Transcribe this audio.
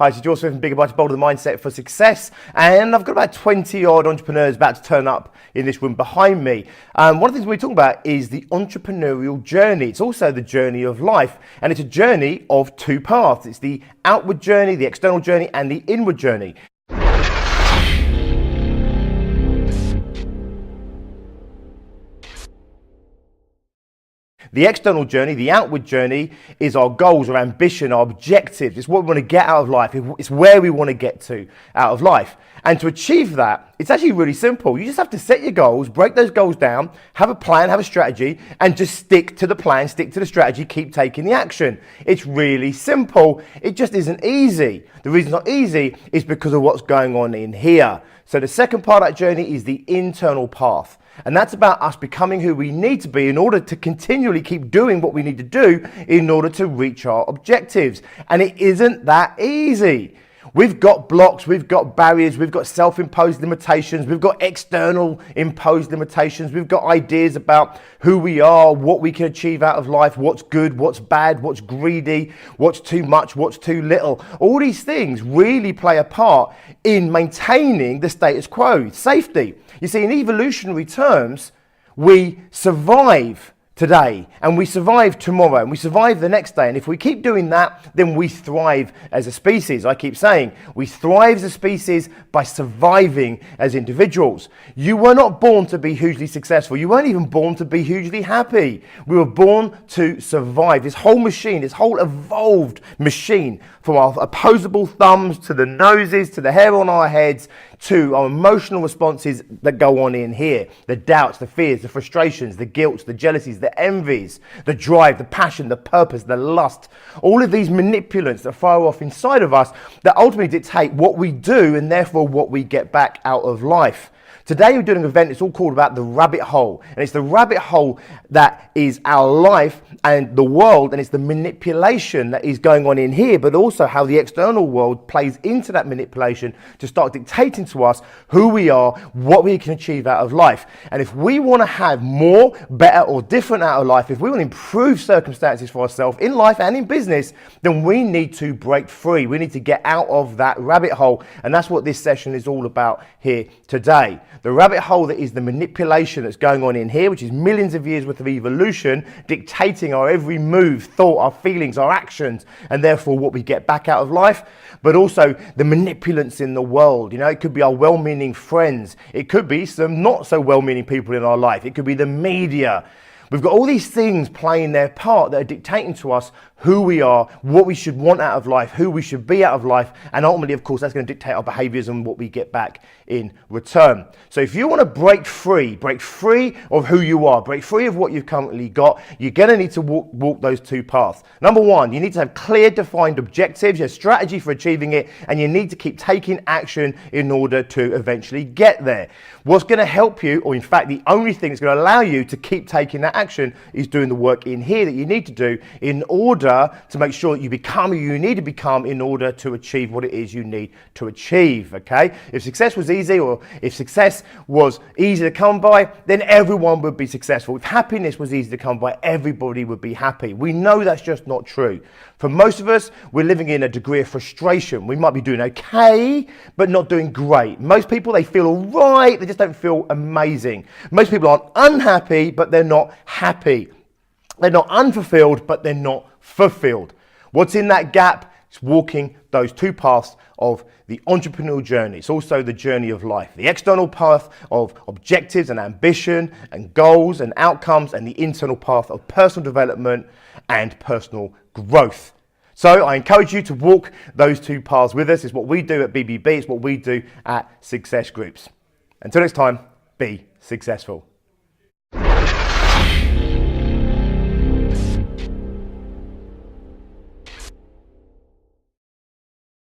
Hi, this is George Smith from Bigger, Brighter, Bolder, the Mindset for Success, and I've got about 20 odd entrepreneurs about to turn up in this room behind me. One of the things we're talking about is the entrepreneurial journey. It's also the journey of life, and it's a journey of two paths. It's the outward journey, the external journey, and the inward journey. The external journey, the outward journey, is our goals, our ambition, our objectives. It's what we want to get out of life. It's where we want to get to out of life. And to achieve that, it's actually really simple. You just have to set your goals, break those goals down, have a plan, have a strategy, and just stick to the plan, stick to the strategy, keep taking the action. It's really simple. It just isn't easy. The reason it's not easy is because of what's going on in here. So the second part of that journey is the internal path. And that's about us becoming who we need to be in order to continually keep doing what we need to do in order to reach our objectives. And it isn't that easy. We've got blocks, we've got barriers, we've got self-imposed limitations, we've got external imposed limitations, we've got ideas about who we are, what we can achieve out of life, what's good, what's bad, what's greedy, what's too much, what's too little. All these things really play a part in maintaining the status quo, safety. You see, in evolutionary terms, we survive today and we survive tomorrow and we survive the next day, and if we keep doing that, then we thrive as a species. I keep saying we thrive as a species by surviving as individuals. You were not born to be hugely successful. You weren't even born to be hugely happy. We were born to survive. This whole machine, this whole evolved machine, from our opposable thumbs to the noses to the hair on our heads to our emotional responses that go on in here, the doubts, the fears, the frustrations, the guilt, the jealousies, the envies, the drive, the passion, the purpose, the lust, all of these manipulants that fire off inside of us that ultimately dictate what we do and therefore what we get back out of life. Today we're doing an event, it's all called about the rabbit hole, and it's the rabbit hole that is our life and the world, and it's the manipulation that is going on in here, but also how the external world plays into that manipulation to start dictating to us who we are, what we can achieve out of life. And if we want to have more, better or different out of life, if we want to improve circumstances for ourselves in life and in business, then we need to break free. We need to get out of that rabbit hole, and that's what this session is all about here today. The rabbit hole that is the manipulation that's going on in here, which is millions of years worth of evolution dictating our every move, thought, our feelings, our actions, and therefore what we get back out of life. But also the manipulants in the world. You know, it could be our well-meaning friends. It could be some not so well-meaning people in our life. It could be the media. We've got all these things playing their part that are dictating to us who we are, what we should want out of life, who we should be out of life, and ultimately, of course, that's going to dictate our behaviors and what we get back in return. So if you want to break free of who you are, break free of what you've currently got, you're going to need to walk those two paths. Number one, you need to have clear, defined objectives, your strategy for achieving it, and you need to keep taking action in order to eventually get there. What's going to help you, or in fact, the only thing that's going to allow you to keep taking that action is doing the work in here that you need to do in order to make sure that you become who you need to become in order to achieve what it is you need to achieve, okay? If success was easy, or if success was easy to come by, then everyone would be successful. If happiness was easy to come by, everybody would be happy. We know that's just not true. For most of us, we're living in a degree of frustration. We might be doing okay, but not doing great. Most people, they feel all right, they just don't feel amazing. Most people aren't unhappy, but they're not happy. They're not unfulfilled, but they're not fulfilled. What's in that gap? It's walking those two paths of the entrepreneurial journey. It's also the journey of life. The external path of objectives and ambition and goals and outcomes, and the internal path of personal development and personal growth. So I encourage you to walk those two paths with us. It's what we do at BBB. It's what we do at Success Groups. Until next time, be successful.